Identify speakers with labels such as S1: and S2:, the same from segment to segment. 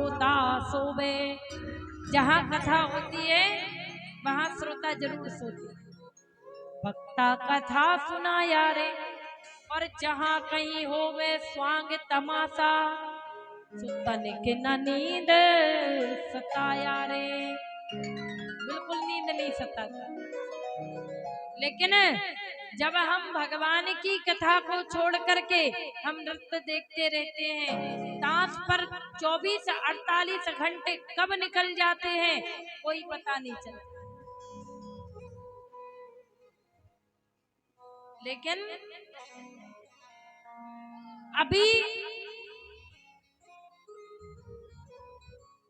S1: श्रोता सोवे। जहाँ कथा होती है वहाँ श्रोता जरूर सोते, भक्ता कथा सुना यारे। और जहाँ कहीं होवे स्वांग तमाशा, सुतन के न नींद सताया रे। बिल्कुल नींद नहीं सताता। लेकिन जब हम भगवान की कथा को छोड़ करके हम नृत्य देखते रहते हैं, ताश पर 24-48 घंटे कब निकल जाते हैं कोई पता नहीं चलता। लेकिन अभी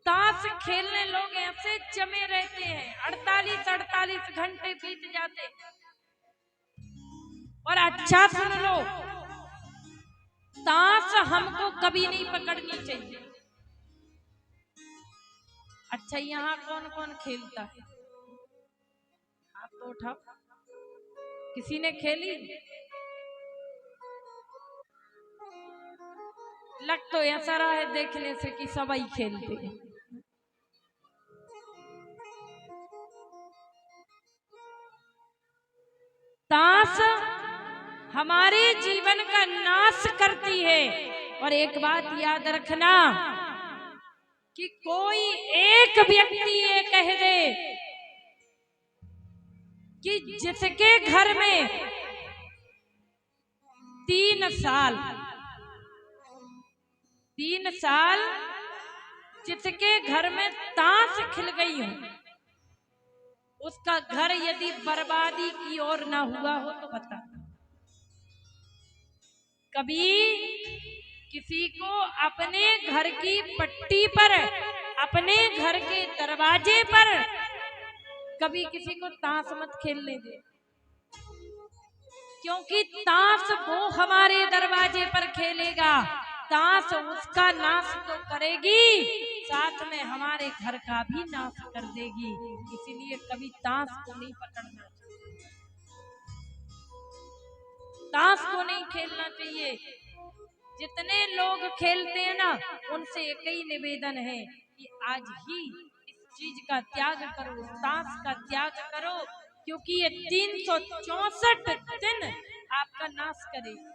S1: ताश खेलने लोग ऐसे जमे रहते हैं, 48-48 घंटे बीत जाते। और अच्छा सुन लो, ताश हमको कभी नहीं पकड़नी चाहिए। अच्छा, यहाँ कौन कौन खेलता है? हाथ तो उठाओ। किसी ने खेली? लग तो ऐसा रहा है देखने से कि सभी खेलते हैं। ताश हमारे जीवन का नाश करती है। और एक बात याद रखना कि कोई एक व्यक्ति ये कह दे कि जिसके घर में 3 साल जिसके घर में ताश खिल गई हो, उसका घर यदि बर्बादी की ओर ना हुआ हो तो बता। कभी किसी को अपने घर की पट्टी पर, अपने घर के दरवाजे पर कभी किसी को ताश मत खेलने दे, क्योंकि ताश वो हमारे दरवाजे पर खेलेगा, ताश उसका नाश तो करेगी, साथ में हमारे घर का भी नाश कर देगी। इसीलिए कभी ताश को नहीं पकड़ना चाहिए, ताश को नहीं खेलना चाहिए। जितने लोग खेलते हैं ना, उनसे एक ही निवेदन है कि आज ही इस चीज का त्याग करो, ताश का त्याग करो, क्योंकि ये 364 दिन आपका नाश करेगा।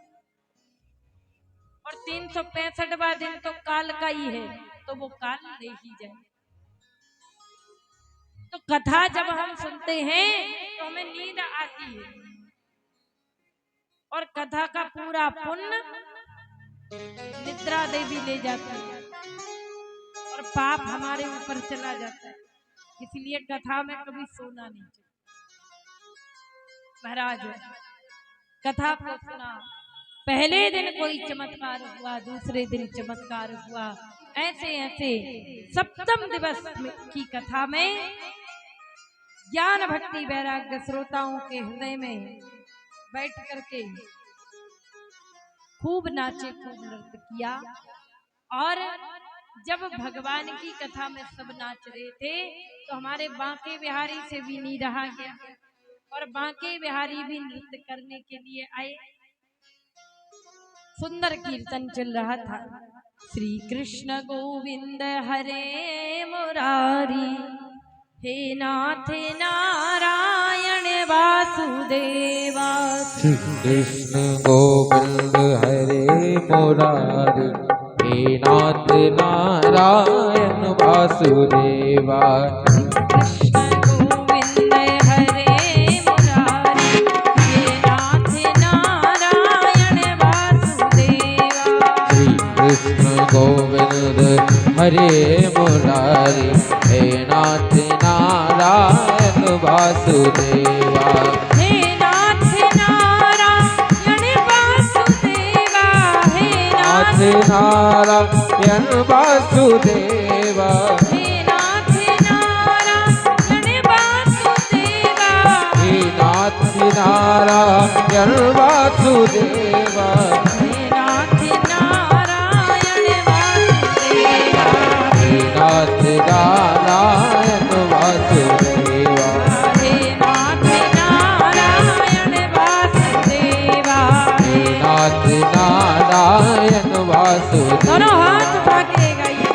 S1: और 365वां दिन तो काल का ही है, तो वो काल ले ही जाए। तो कथा जब हम सुनते हैं तो हमें नींद आती है, और कथा का पूरा पुण्य निद्रा देवी ले जाती है और पाप हमारे ऊपर चला जाता है। इसलिए कथा में कभी सोना नहीं चाहिए। महाराज कथा को सुना, पहले दिन कोई चमत्कार हुआ, दूसरे दिन चमत्कार हुआ, ऐसे ऐसे सप्तम दिवस की कथा में ज्ञान भक्ति वैराग्य श्रोताओं के हृदय में बैठ करके खूब नाचे, खूब नृत्य किया। और जब भगवान की कथा में सब नाच रहे थे तो हमारे बांके बिहारी से भी नहीं रहा गया, और बांके बिहारी भी नृत्य करने के लिए आए। सुंदर कीर्तन चल रहा था, श्री कृष्ण गोविंद हरे मुरारी, हे नाथ नारायण वासुदेवा।
S2: श्री कृष्ण गोविंद हरे मुरारी, हे नाथ नारायण वासुदेवा। गोविंद हरे मुरारी, हे नाथ नारायण वासुदेवा।
S1: हे नाथ नारायण वासुदेवा, हे
S2: नाथ नारायण वासुदेवा,
S1: हे नाथ नारायण वासुदेवा,
S2: हे नाथ नारायण वासुदेवा। नाथ नारायण वासुदेवा,
S1: हे नाथ नारायण वासुदेवा,
S2: हे नाथ नारायण वासुदेवा।
S1: दोनों हाथ उठा के गाइए।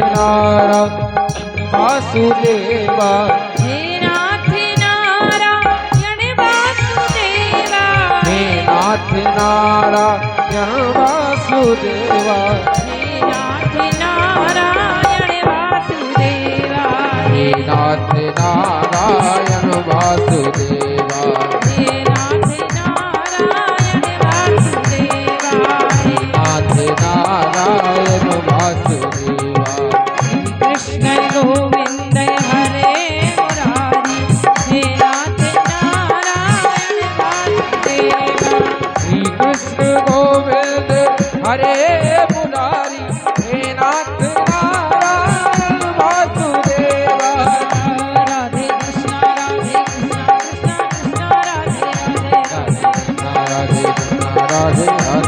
S2: नारायण वासुदेवा
S1: हे नाथ नारायण वासुदेवा
S2: हे नाथ नारायण वासुदेवा
S1: हे नाथ नारायण वासुदेवा
S2: हे नाथ नारायण वासुदेवा
S1: हे नाथ नारायण वासुदेवा
S2: हे नाथ नारायण वासुदेवा
S1: कृष्ण गोविंद हरे मुरारी हे नाथ नारायण वासुदेवा
S2: श्री कृष्ण गोविंद हरे मुरारी हे नाथ नारायण वासुदेवा
S1: राधे कृष्ण कृष्ण कृष्ण राधे राधे
S2: राधे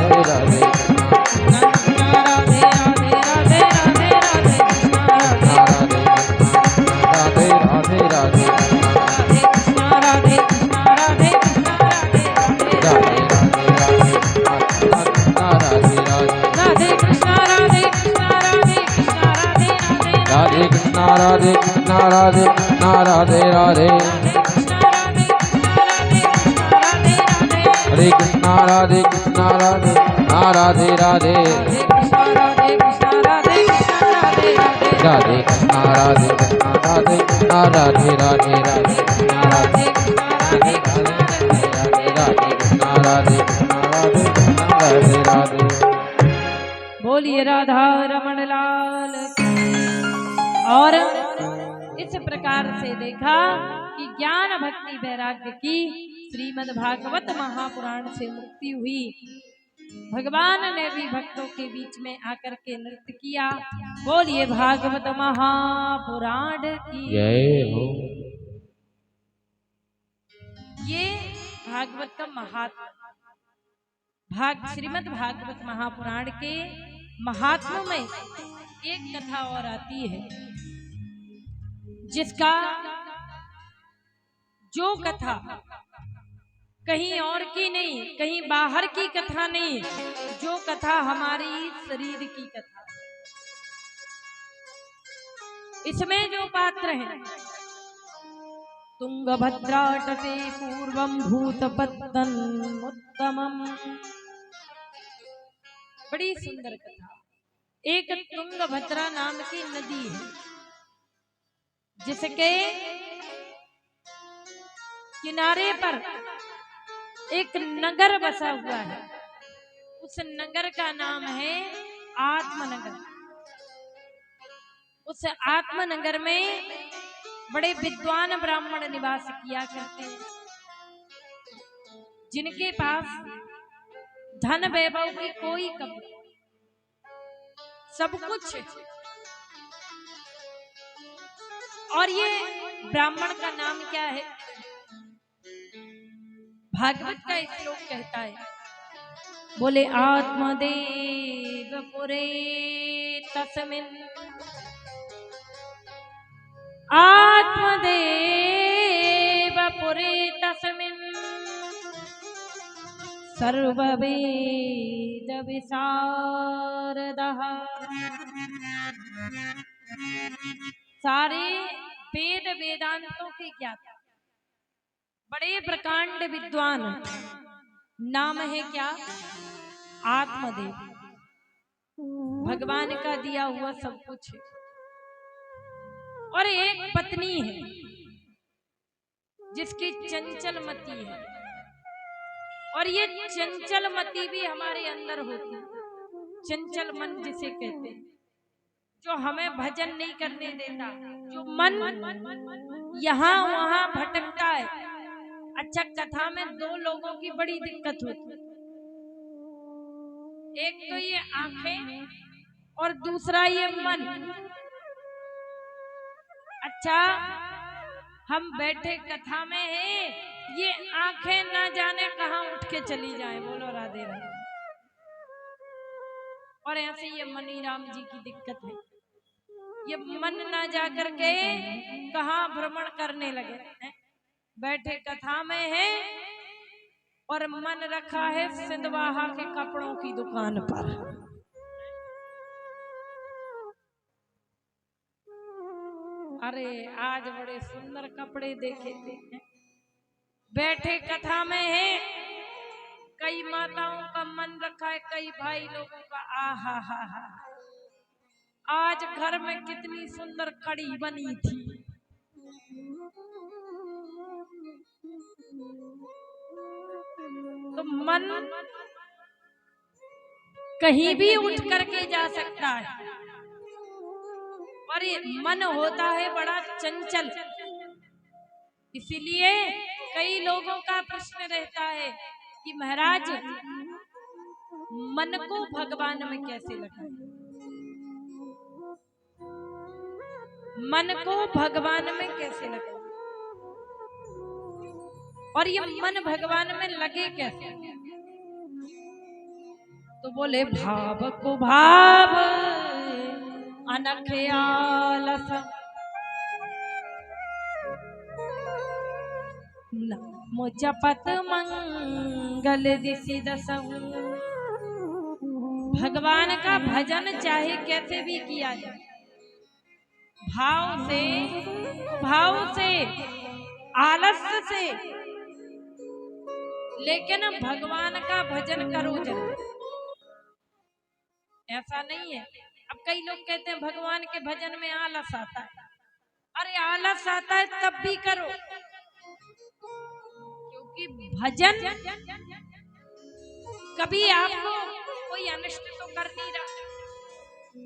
S2: राधे राधे राधे राधे राधे राधे कृष्ण राधे कृष्ण राधे राधे राधे हरे कृष्ण राधे कृष्ण राधे राधे राधे राधे कृष्ण राधे कृष्ण राधे राधे राधे राधे कृष्ण राधे कृष्ण राधे राधे
S1: बोलिए राधा रमण लाल की। और इस प्रकार से देखा कि ज्ञान भक्ति वैराग्य की श्रीमद् भागवत महापुराण से मुक्ति हुई। भगवान ने भी भक्तों के बीच में आकर के नृत्य किया। बोलिए भागवत महापुराण की
S2: जय हो।
S1: ये भागवत का महात्मा श्रीमद् भागवत महापुराण के महात्मा में एक कथा और आती है, जिसका जो कथा कहीं और की नहीं, कहीं बाहर की कथा नहीं, जो कथा हमारी शरीर की कथा। इसमें जो पात्र हैं, तुंगभद्रा तटे पूर्वं भूतपत्तन उत्तमम, बड़ी सुंदर कथा। एक तुंगभद्रा नाम की नदी है, जिसके किनारे पर एक नगर बसा हुआ है। उस नगर का नाम है आत्मनगर। उस आत्मनगर में बड़े विद्वान ब्राह्मण निवास किया करते हैं, जिनके पास धन वैभव की कोई कमी, सब कुछ। और ये ब्राह्मण का नाम क्या है? भागवत का एक श्लोक कहता है, बोले आत्मदेव पुरे तस्मिन्, आत्मदेव पुरे तस्मिन् सर्ववेद विशारदः। सारे वेद वेदांतों के ज्ञाता, बड़े प्रकांड विद्वान, नाम है क्या? आत्मदेव। भगवान का दिया हुआ सब कुछ है। और एक पत्नी है जिसकी चंचल मती है, और ये चंचल मती भी हमारे अंदर होती है। चंचल मन जिसे कहते हैं, जो हमें भजन नहीं करने देता, जो मन यहाँ वहां भटकता है। अच्छा, कथा में दो लोगों की बड़ी दिक्कत होती है, एक तो ये आंखें और दूसरा ये मन। अच्छा, हम बैठे कथा में हैं, ये आंखें ना जाने कहां उठ के चली जाएं। बोलो राधे राधे। और ऐसे ये मनी राम जी की दिक्कत है, ये मन ना जा करके कहां भ्रमण करने लगे हैं। बैठे कथा में है और मन रखा है सिंधवाहा के कपड़ों की दुकान पर। अरे आज बड़े सुंदर कपड़े देखे थे, बैठे कथा में है, कई माताओं का मन रखा है, कई भाई लोगों का। आहा हा हा, आज घर में कितनी सुंदर कड़ी बनी थी। तो मन कहीं भी उठ करके जा सकता है, और ये मन होता है बड़ा चंचल। इसीलिए कई लोगों का प्रश्न रहता है कि महाराज मन को भगवान में कैसे लगाएं, मन को भगवान में कैसे लगाएं, और ये मन भगवान में लगे कैसे। तो बोले भाव को भाव अनख आलस, नमो जपत मंगल दिशि दसहु। भगवान का भजन चाहे कैसे भी किया जाए, भाव से आलस्य से, लेकिन भगवान का भजन करो जरूर। ऐसा नहीं है। अब कई लोग कहते हैं भगवान के भजन में आलस आता है। अरे आलस आता है तब भी करो, क्योंकि भजन कभी आपको कोई अनिष्ट तो कर नहीं रहा।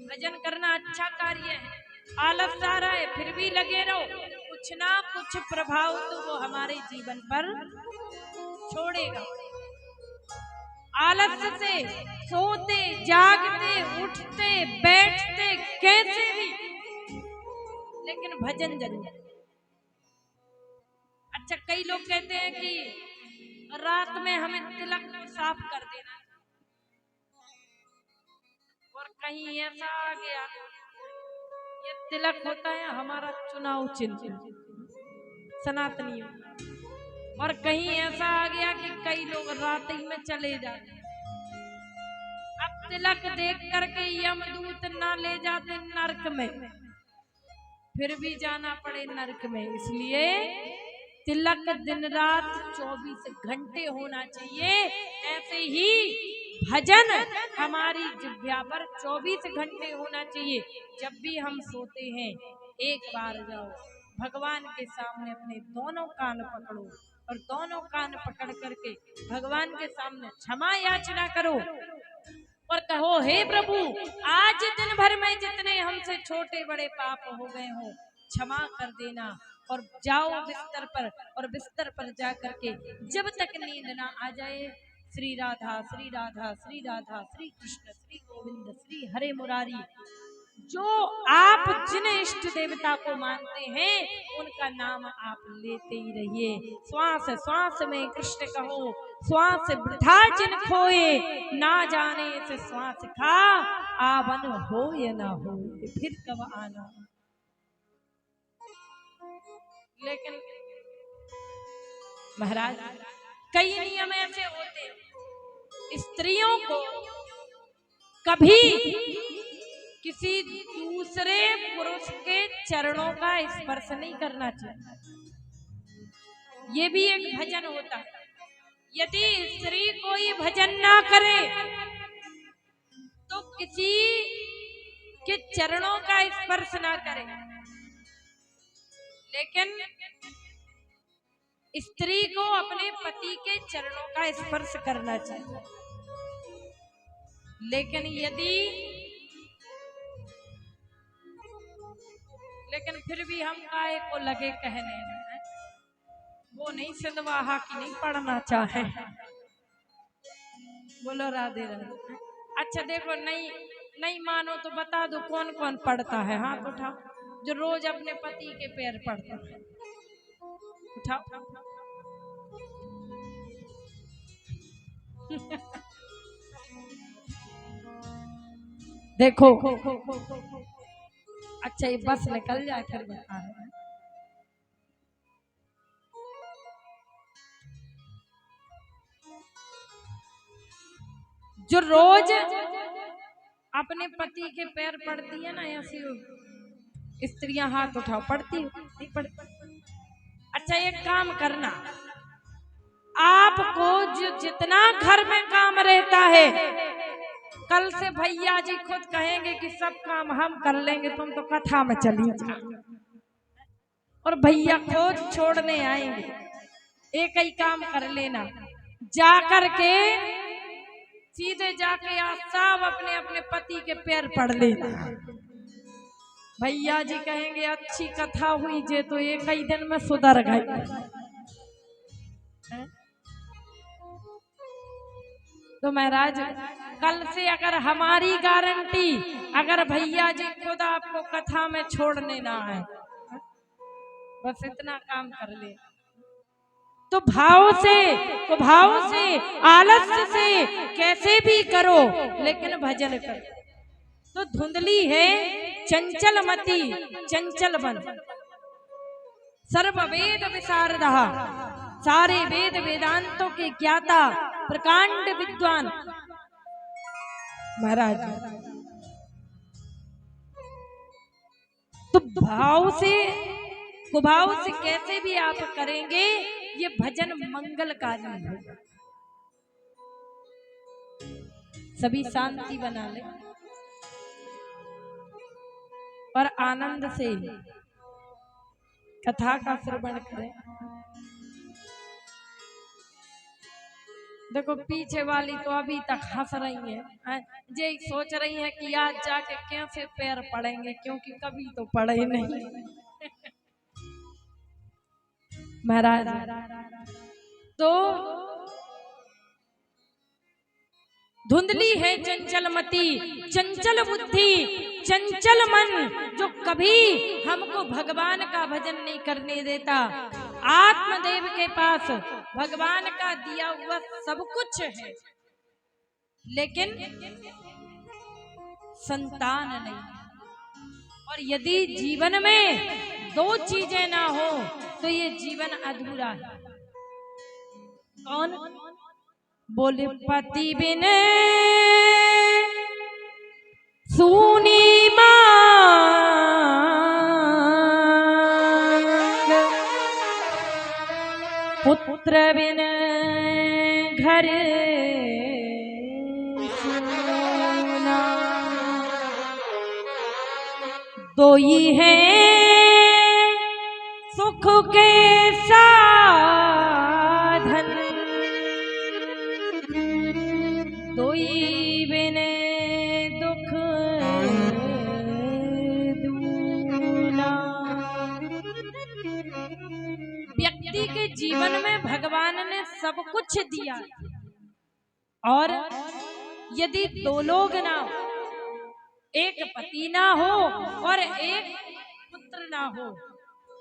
S1: भजन करना अच्छा कार्य है। आलस आ रहा है फिर भी लगे रहो, कुछ ना कुछ प्रभाव तो वो हमारे जीवन पर छोड़ेगा। आलस्य से सोते जागते उठते बैठते कैसे भी, लेकिन भजन जरूर। अच्छा, कई लोग कहते हैं कि रात में हमें तिलक साफ कर देना, और कहीं ऐसा आ गया, ये तिलक होता है हमारा चुनाव चिन्ह सनातनी, और कहीं ऐसा आ गया कि कई लोग रात ही में चले जाते। अब तिलक देख करके यमदूत ना ले जाते नरक में, फिर भी जाना पड़े नरक में। इसलिए तिलक दिन रात 24 घंटे होना चाहिए। ऐसे ही भजन हमारी जिह्वा पर 24 घंटे होना चाहिए। जब भी हम सोते हैं एक बार जाओ भगवान के सामने अपने दोनों कान पकड़ो, और दोनों कान पकड़ करके भगवान के सामने क्षमा याचना करो, और कहो हे प्रभु, आज दिन भर में जितने हमसे छोटे बड़े पाप हो गए हो क्षमा कर देना। और जाओ बिस्तर पर, और बिस्तर पर जा करके जब तक नींद ना आ जाए श्री राधा श्री राधा श्री राधा श्री कृष्ण श्री गोविंद श्री हरे मुरारी, जो आप जिन इष्ट देवता को मानते हैं उनका नाम आप लेते ही रहिए। श्वास श्वास में कृष्ण कहो, श्वास वृथा जिन खोए, ना जाने से श्वास का आवन हो या ना हो, फिर कब आना। लेकिन महाराज कई नियम ऐसे होते हैं, स्त्रियों को कभी किसी दूसरे पुरुष के चरणों का स्पर्श नहीं करना चाहिए। ये भी एक भजन होता है। यदि स्त्री कोई भजन ना करे तो किसी के चरणों का स्पर्श ना करे, लेकिन स्त्री को अपने पति के चरणों का स्पर्श करना चाहिए। लेकिन फिर भी हम काहे को लगे कहने में, वो नहीं सिंधवाहा की नहीं पढ़ना चाहे। बोलो राधे राधे। अच्छा देखो, नहीं मानो तो बता दो कौन कौन पढ़ता है, हाथ उठाओ जो रोज अपने पति के पैर पड़ता है, उठाओ। देखो अच्छा, ये बस निकल जाए फिर बता रहे हैं। जो रोज अपने पति के पैर पड़ती है ना ऐसी, स्त्रियां हाथ उठाओ, पढ़ती हो? नहीं पढ़ती। अच्छा एक काम करना, आपको जो जितना घर में काम रहता है, कल से भैया जी खुद कहेंगे कि सब काम हम कर लेंगे, तुम तो कथा में चली जाओ, और भैया खोज छोड़ने आएंगे। एक ही काम कर लेना, जाकर के सीधे जाके आज सब अपने अपने पति के पैर पड़ लेना। भैया जी कहेंगे अच्छी कथा हुई जे, तो एक ही दिन में सुधर गई। तो महाराज कल से अगर हमारी गारंटी, अगर भैया जी खुद आपको कथा में छोड़ने ना आए, बस इतना काम कर ले, तो भाव से आलस्य से कैसे भी करो, लेकिन भजन करो। तो धुंधली है चंचल मति चंचल मन, सर्व वेद विशारदः, सारे वेद वेदांतों के ज्ञाता, प्रकांड विद्वान महाराज। तो भाव से कुभाव से कैसे भी आप करेंगे, ये भजन मंगलकारी है। सभी शांति बना ले और आनंद से कथा का श्रवण करें। देखो पीछे वाली तो अभी तक हंस रही है, ये सोच रही है कि आज जाके कैसे पैर पड़ेंगे, क्योंकि कभी तो पड़े नहीं। महाराज तो धुंधली है चंचल मति चंचल बुद्धि चंचल मन, जो कभी हमको भगवान का भजन नहीं करने देता। आत्मदेव के पास भगवान का दिया हुआ सब कुछ है, लेकिन संतान नहीं। और यदि जीवन में दो चीजें ना हो तो ये जीवन अधूरा है। कौन? बोले पति बिन सूनी मांग, पुत्र बिन घर सूना, दो ही है सुख के साधन, दोई बिन दुख दूना। व्यक्ति के जीवन में भगवान ने सब कुछ दिया, और यदि दो लोग ना हो, एक पति ना हो और एक पुत्र ना हो,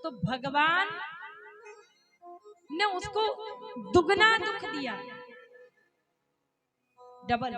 S1: तो भगवान ने उसको दुगना दुख दिया, डबल।